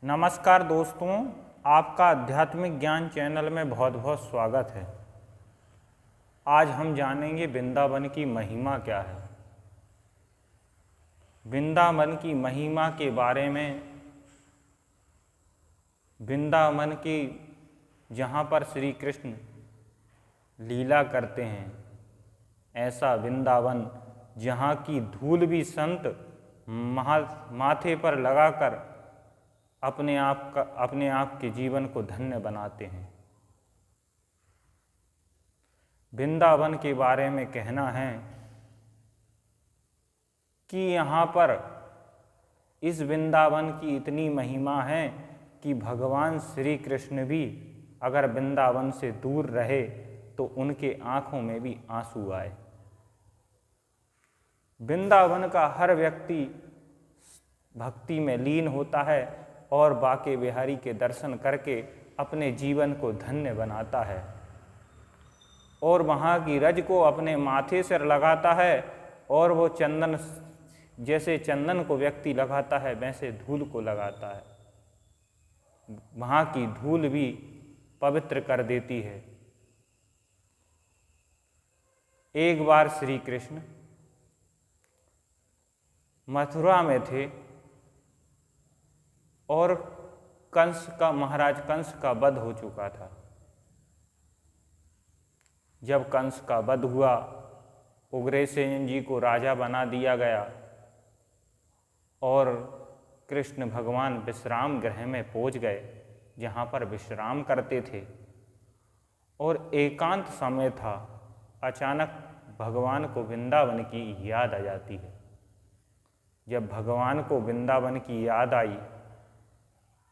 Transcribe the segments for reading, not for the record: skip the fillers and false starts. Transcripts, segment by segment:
नमस्कार दोस्तों, आपका आध्यात्मिक ज्ञान चैनल में बहुत बहुत स्वागत है। आज हम जानेंगे वृंदावन की महिमा क्या है। वृंदावन की महिमा के बारे में, वृंदावन की जहाँ पर श्री कृष्ण लीला करते हैं, ऐसा वृंदावन जहाँ की धूल भी संत माथे पर लगाकर अपने आप के जीवन को धन्य बनाते हैं। वृंदावन के बारे में कहना है कि यहाँ पर इस वृंदावन की इतनी महिमा है कि भगवान श्री कृष्ण भी अगर वृंदावन से दूर रहे तो उनके आँखों में भी आंसू आए। वृंदावन का हर व्यक्ति भक्ति में लीन होता है और बाके बिहारी के दर्शन करके अपने जीवन को धन्य बनाता है और वहाँ की रज को अपने माथे से लगाता है और वो चंदन, जैसे चंदन को व्यक्ति लगाता है वैसे धूल को लगाता है। वहाँ की धूल भी पवित्र कर देती है। एक बार श्री कृष्ण मथुरा में थे और महाराज कंस का वध हो चुका था। जब कंस का वध हुआ, उग्रसेन जी को राजा बना दिया गया और कृष्ण भगवान विश्राम गृह में पहुंच गए, जहाँ पर विश्राम करते थे और एकांत समय था। अचानक भगवान को वृंदावन की याद आ जाती है। जब भगवान को वृंदावन की याद आई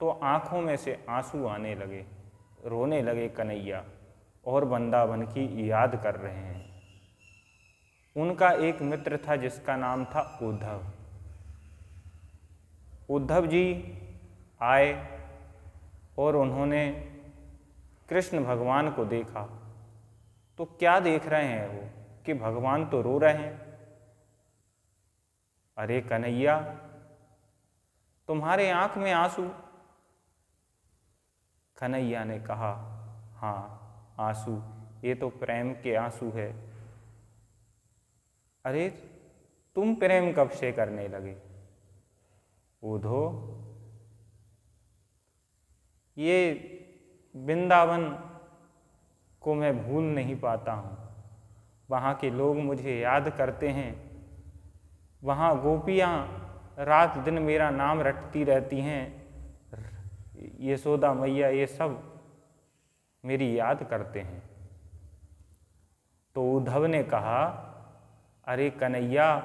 तो आँखों में से आंसू आने लगे, रोने लगे कन्हैया और वृंदावन की याद कर रहे हैं। उनका एक मित्र था जिसका नाम था उद्धव। उद्धव जी आए और उन्होंने कृष्ण भगवान को देखा तो क्या देख रहे हैं वो कि भगवान तो रो रहे हैं। अरे कन्हैया, तुम्हारे आँख में आंसू। कन्हैया ने कहा, हाँ आंसू, ये तो प्रेम के आंसू है। अरे तुम प्रेम कब से करने लगे? उद्धो, ये वृंदावन को मैं भूल नहीं पाता हूँ। वहाँ के लोग मुझे याद करते हैं। वहाँ गोपियाँ रात दिन मेरा नाम रटती रहती हैं। यशोदा मैया, ये सब मेरी याद करते हैं। तो उद्धव ने कहा, अरे कन्हैया,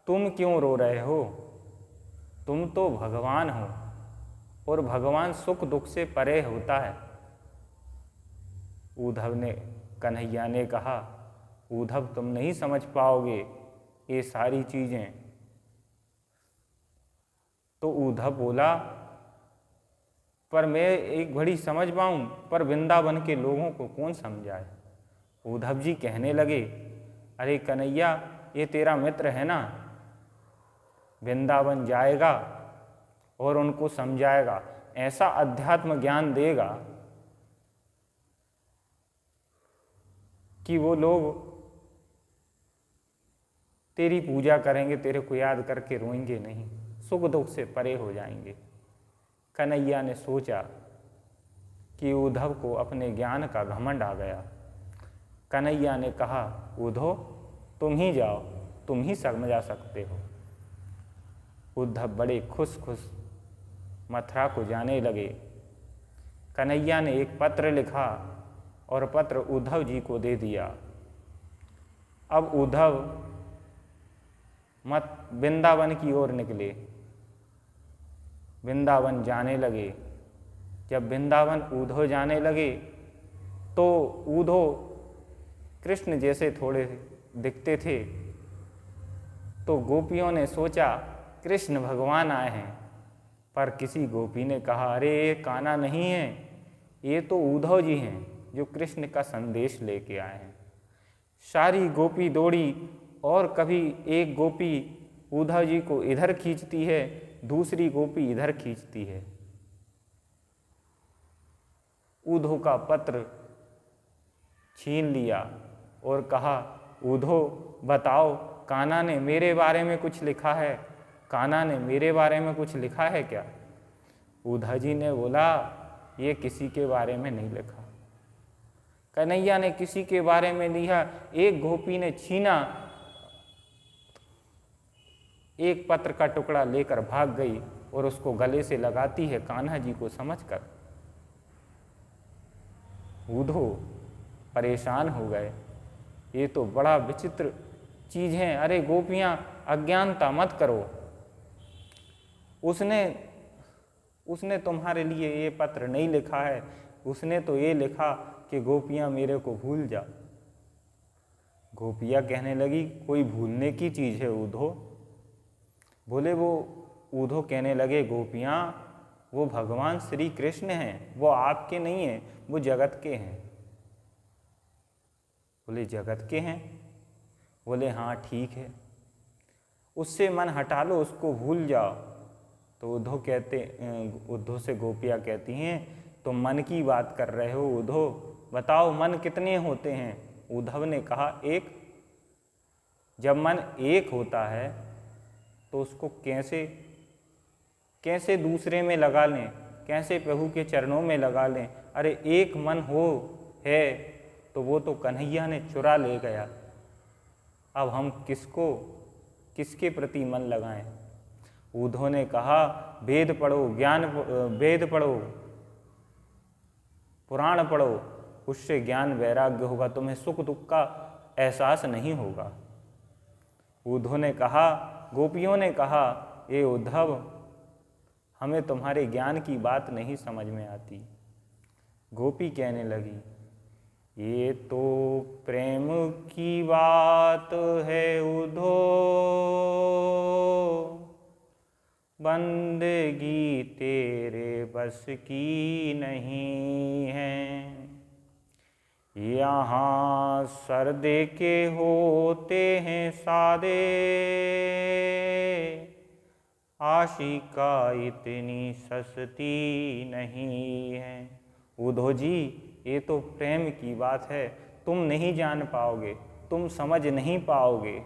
तुम क्यों रो रहे हो? तुम तो भगवान हो और भगवान सुख दुख से परे होता है। कन्हैया ने कहा, उद्धव तुम नहीं समझ पाओगे ये सारी चीज़ें। तो उद्धव बोला, पर मैं एक घड़ी समझ पाऊँ, पर वृंदावन के लोगों को कौन समझाए। उद्धव जी कहने लगे, अरे कन्हैया, ये तेरा मित्र है ना, वृंदावन जाएगा और उनको समझाएगा, ऐसा अध्यात्म ज्ञान देगा कि वो लोग तेरी पूजा करेंगे, तेरे को याद करके रोएंगे नहीं, सुख दुख से परे हो जाएंगे। कन्हैया ने सोचा कि उद्धव को अपने ज्ञान का घमंड आ गया। कन्हैया ने कहा, उद्धव तुम ही जाओ, तुम ही समझा सकते हो। उद्धव बड़े खुश मथुरा को जाने लगे। कन्हैया ने एक पत्र लिखा और पत्र उद्धव जी को दे दिया। अब उद्धव वृंदावन की ओर निकले, वृंदावन जाने लगे। जब वृंदावन उद्धव जाने लगे तो उद्धव कृष्ण जैसे थोड़े दिखते थे। तो गोपियों ने सोचा कृष्ण भगवान आए हैं, पर किसी गोपी ने कहा, अरे ये कान्हा नहीं है, ये तो उद्धव जी हैं जो कृष्ण का संदेश लेके आए हैं। सारी गोपी दौड़ी और कभी एक गोपी उद्धव जी को इधर खींचती है, दूसरी गोपी इधर खींचती है। ऊधो का पत्र छीन लिया और कहा, ऊधो बताओ, कान्हा ने मेरे बारे में कुछ लिखा है? कान्हा ने मेरे बारे में कुछ लिखा है क्या? ऊधा जी ने बोला, ये किसी के बारे में नहीं लिखा। कन्हैया ने किसी के बारे में लिखा। एक गोपी ने छीना, एक पत्र का टुकड़ा लेकर भाग गई और उसको गले से लगाती है कान्हा जी को समझकर। ऊधो परेशान हो गए, ये तो बड़ा विचित्र चीज है। अरे गोपियां, अज्ञानता मत करो। उसने तुम्हारे लिए ये पत्र नहीं लिखा है, उसने तो ये लिखा कि गोपियां मेरे को भूल जा। गोपियां कहने लगी, कोई भूलने की चीज है ऊधो? बोले वो ऊधो कहने लगे, गोपियां वो भगवान श्री कृष्ण हैं, वो आपके नहीं हैं, वो जगत के हैं। बोले जगत के हैं? बोले हाँ ठीक है, उससे मन हटा लो, उसको भूल जाओ। तो उद्धव से गोपियाँ कहती हैं, तुम मन की बात कर रहे हो उद्धव, बताओ मन कितने होते हैं? उद्धव ने कहा, एक। जब मन एक होता है तो उसको कैसे दूसरे में लगा लें, कैसे प्रभु के चरणों में लगा लें? अरे एक मन हो है तो वो तो कन्हैया ने चुरा ले गया। अब हम किसके प्रति मन लगाएं? ऊधो ने कहा, वेद पढ़ो, वेद पढ़ो, पुराण पढ़ो, उससे ज्ञान वैराग्य होगा, तुम्हें सुख दुख का एहसास नहीं होगा। ऊधो ने कहा, गोपियों ने कहा, ये उद्धव, हमें तुम्हारे ज्ञान की बात नहीं समझ में आती। गोपी कहने लगी, ये तो प्रेम की बात है उद्धव, बंदगी तेरे बस की नहीं है। यहाँ सर दे के होते हैं सादे, आशिका इतनी सस्ती नहीं है। उद्धव जी, ये तो प्रेम की बात है, तुम नहीं जान पाओगे, तुम समझ नहीं पाओगे।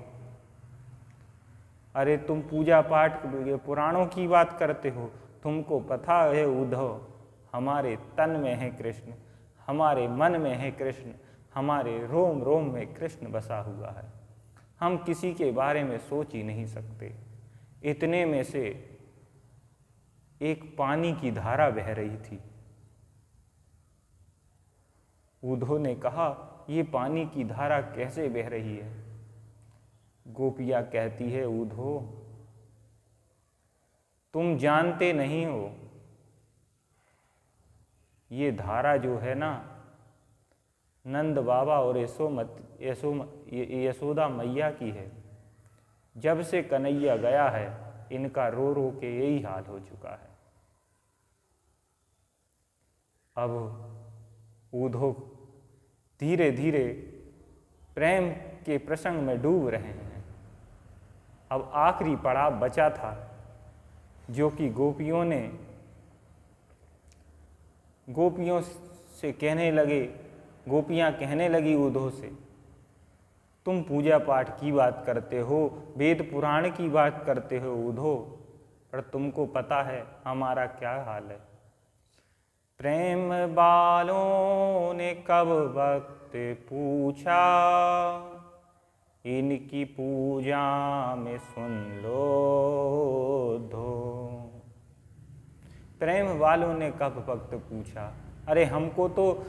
अरे तुम पूजा पाठ पुराणों की बात करते हो, तुमको पता है उद्धव, हमारे तन में है कृष्ण, हमारे मन में है कृष्ण, हमारे रोम रोम में कृष्ण बसा हुआ है। हम किसी के बारे में सोच ही नहीं सकते। इतने में से एक पानी की धारा बह रही थी। उद्धव ने कहा, ये पानी की धारा कैसे बह रही है? गोपिया कहती है, उद्धव तुम जानते नहीं हो, ये धारा जो है ना, नंद बाबा और यशोदा मैया की है। जब से कन्हैया गया है, इनका रो रो के यही हाल हो चुका है। अब उद्धव धीरे धीरे प्रेम के प्रसंग में डूब रहे हैं। अब आखिरी पड़ाव बचा था, जो कि गोपियों से कहने लगे, गोपियाँ कहने लगी उद्धव से, तुम पूजा पाठ की बात करते हो, वेद पुराण की बात करते हो उद्धव, पर तुमको पता है हमारा क्या हाल है? प्रेम बालों ने कब वक्त पूछा, इनकी पूजा में सुन लो उद्धव। प्रेम वालों ने कब वक्त पूछा? अरे हमको तो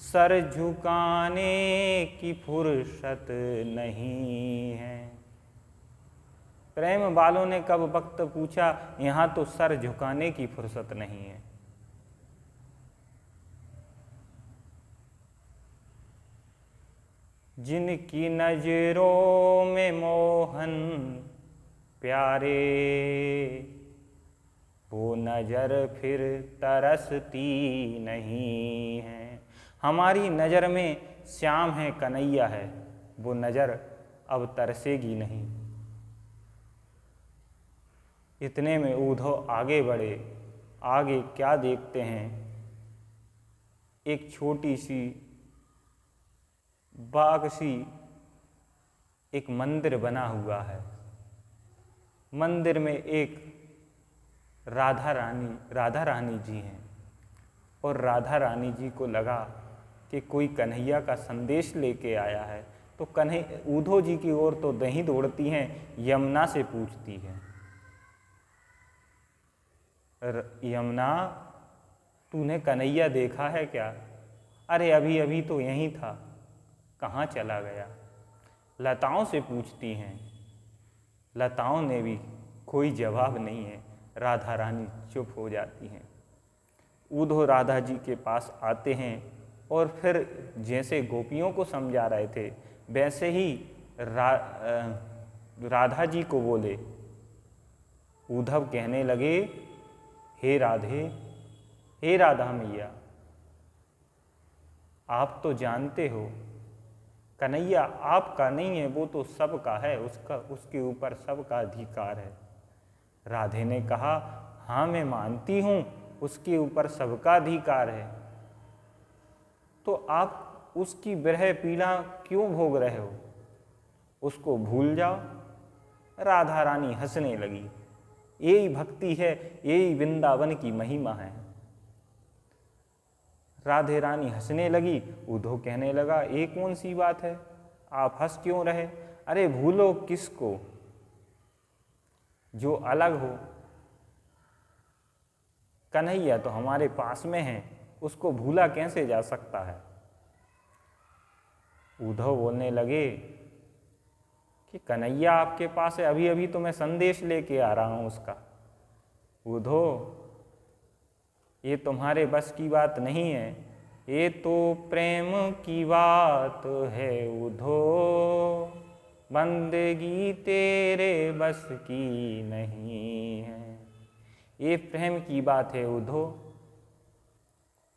सर झुकाने की फुर्सत नहीं है। प्रेम वालों ने कब वक्त पूछा, यहाँ तो सर झुकाने की फुर्सत नहीं है। जिनकी नजरों में मोहन प्यारे, वो नजर फिर तरसती नहीं है। हमारी नज़र में श्याम है, कन्हैया है, वो नज़र अब तरसेगी नहीं। इतने में उद्धव आगे बढ़े। आगे क्या देखते हैं एक छोटी सी बाग सी एक मंदिर बना हुआ है। मंदिर में एक राधा रानी जी हैं और राधा रानी जी को लगा कि कोई कन्हैया का संदेश लेके आया है, तो उद्धव जी की ओर तो नहीं दौड़ती हैं, यमुना से पूछती हैं, यमुना तूने कन्हैया देखा है क्या? अरे अभी अभी तो यहीं था, कहाँ चला गया? लताओं से पूछती हैं, लताओं ने भी कोई जवाब नहीं है, राधा रानी चुप हो जाती हैं। उद्धव राधा जी के पास आते हैं और फिर जैसे गोपियों को समझा रहे थे वैसे ही राधा जी को बोले। उद्धव कहने लगे, हे राधे, हे राधा मैया, आप तो जानते हो कन्हैया आपका नहीं है, वो तो सबका है, उसके ऊपर सबका अधिकार है। राधे ने कहा, हाँ मैं मानती हूँ उसके ऊपर सबका अधिकार है, तो आप उसकी विरह पीड़ा क्यों भोग रहे हो? उसको भूल जाओ। राधा रानी हंसने लगी। यही भक्ति है, यही वृंदावन की महिमा है। राधे रानी हंसने लगी। उद्धव कहने लगा, ये कौन सी बात है, आप हंस क्यों रहे? अरे भूलो किसको, जो अलग हो। कन्हैया तो हमारे पास में है, उसको भूला कैसे जा सकता है? उद्धव बोलने लगे कि कन्हैया आपके पास है, अभी अभी तो मैं संदेश लेके आ रहा हूं उसका। उद्धव, ये तुम्हारे बस की बात नहीं है, ये तो प्रेम की बात है उद्धव, बंदगी तेरे बस की नहीं है। ये प्रेम की बात है उद्धव,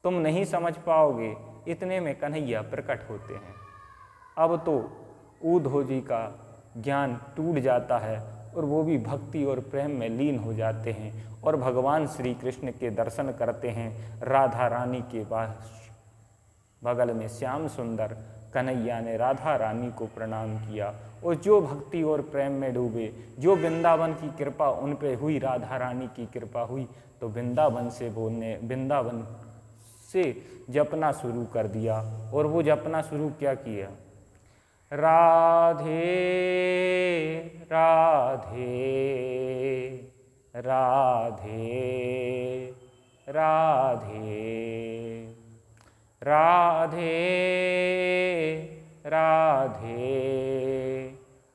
तुम नहीं समझ पाओगे। इतने में कन्हैया प्रकट होते हैं। अब तो उद्धव जी का ज्ञान टूट जाता है और वो भी भक्ति और प्रेम में लीन हो जाते हैं और भगवान श्री कृष्ण के दर्शन करते हैं। राधा रानी के पास बगल में श्याम सुंदर कन्हैया ने राधा रानी को प्रणाम किया और जो भक्ति और प्रेम में डूबे, जो वृंदावन की कृपा उन पे हुई, राधा रानी की कृपा हुई, तो वृंदावन से जपना शुरू कर दिया। और वो जपना शुरू क्या किया? राधे राधे राधे राधे राधे राधे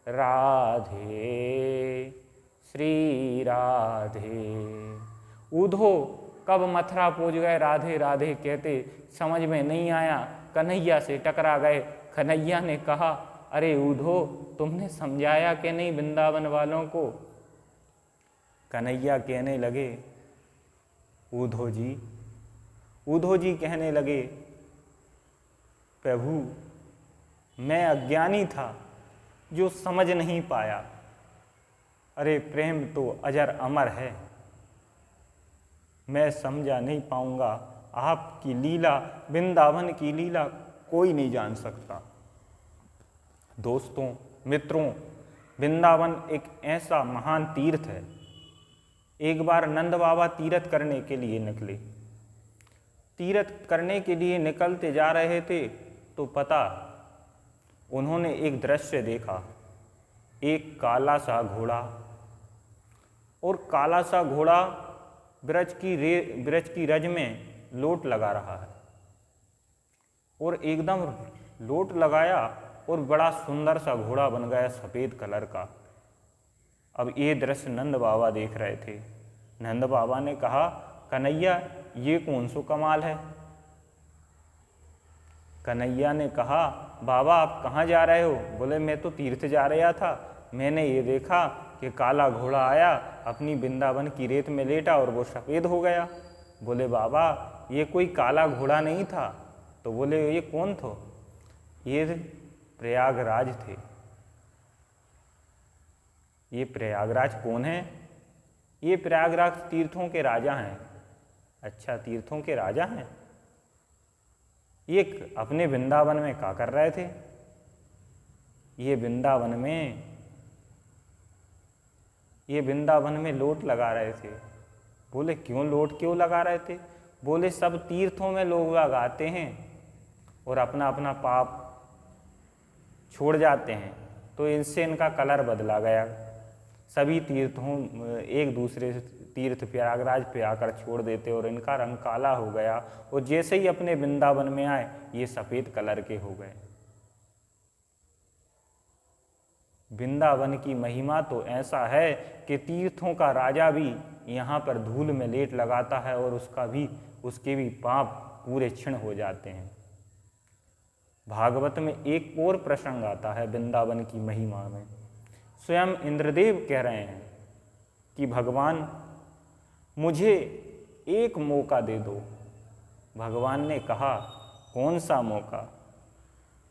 राधे श्री राधे। उद्धव कब मथुरा पहुँच गए राधे राधे कहते, समझ में नहीं आया, कन्हैया से टकरा गए। कन्हैया ने कहा, अरे उद्धव, तुमने समझाया कि नहीं वृंदावन वालों को? कन्हैया कहने लगे, उद्धव जी कहने लगे, प्रभु मैं अज्ञानी था जो समझ नहीं पाया। अरे प्रेम तो अजर अमर है, मैं समझा नहीं पाऊंगा। आपकी लीला, वृंदावन की लीला कोई नहीं जान सकता। दोस्तों, मित्रों, वृंदावन एक ऐसा महान तीर्थ है। एक बार नंद बाबा तीर्थ करने के लिए निकले। तीर्थ करने के लिए निकलते जा रहे थे तो उन्होंने एक दृश्य देखा। एक काला सा घोड़ा, और काला सा घोड़ा ब्रज की रज में लोट लगा रहा है, और एकदम लोट लगाया और बड़ा सुंदर सा घोड़ा बन गया सफ़ेद कलर का। अब ये दृश्य नंद बाबा देख रहे थे। नंद बाबा ने कहा, कन्हैया ये कौन सो कमाल है? कन्हैया ने कहा, बाबा आप कहाँ जा रहे हो? बोले, मैं तो तीर्थ जा रहा था, मैंने ये देखा कि काला घोड़ा आया, अपनी वृंदावन की रेत में लेटा और वो सफ़ेद हो गया। बोले, बाबा ये कोई काला घोड़ा नहीं था। तो बोले, ये कौन था? ये प्रयागराज थे। ये प्रयागराज कौन है? ये प्रयागराज तीर्थों के राजा हैं। अच्छा, तीर्थों के राजा हैं? एक अपने वृंदावन में क्या कर रहे थे? ये वृंदावन में लोट लगा रहे थे। बोले क्यों लोट क्यों लगा रहे थे? बोले सब तीर्थों में लोग आते हैं और अपना अपना पाप छोड़ जाते हैं, तो इनसे इनका कलर बदला गया। सभी तीर्थों एक दूसरे तीर्थ प्रयागराज पे आकर छोड़ देते और इनका रंग काला हो गया, और जैसे ही अपने वृंदावन में आए ये सफ़ेद कलर के हो गए। वृंदावन की महिमा तो ऐसा है कि तीर्थों का राजा भी यहाँ पर धूल में लेट लगाता है और उसके भी पाप पूरे क्षीण हो जाते हैं। भागवत में एक और प्रसंग आता है वृंदावन की महिमा में। स्वयं इंद्रदेव कह रहे हैं कि भगवान मुझे एक मौका दे दो। भगवान ने कहा कौन सा मौका?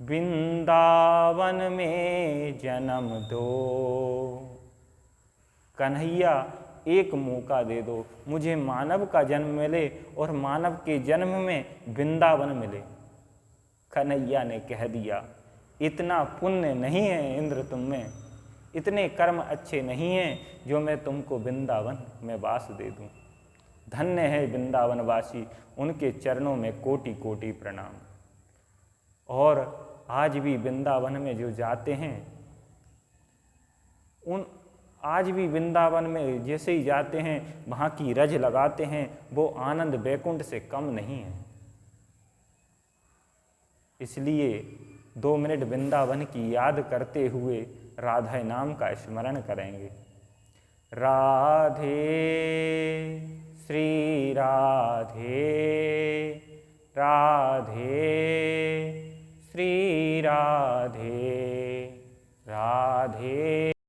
वृंदावन में जन्म दो। कन्हैया एक मौका दे दो, मुझे मानव का जन्म मिले और मानव के जन्म में वृंदावन मिले। कन्हैया ने कह दिया इतना पुण्य नहीं है इंद्र तुम में, इतने कर्म अच्छे नहीं हैं जो मैं तुमको वृंदावन में वास दे दूं। धन्य है वृंदावनवासी, उनके चरणों में कोटि कोटि प्रणाम। और आज भी वृंदावन में जो जाते हैं आज भी वृंदावन में जैसे ही जाते हैं वहाँ की रज लगाते हैं, वो आनंद वैकुंठ से कम नहीं है। इसलिए 2 मिनट वृंदावन की याद करते हुए राधे नाम का स्मरण करेंगे। राधे श्री राधे, राधे श्री राधे, राधे।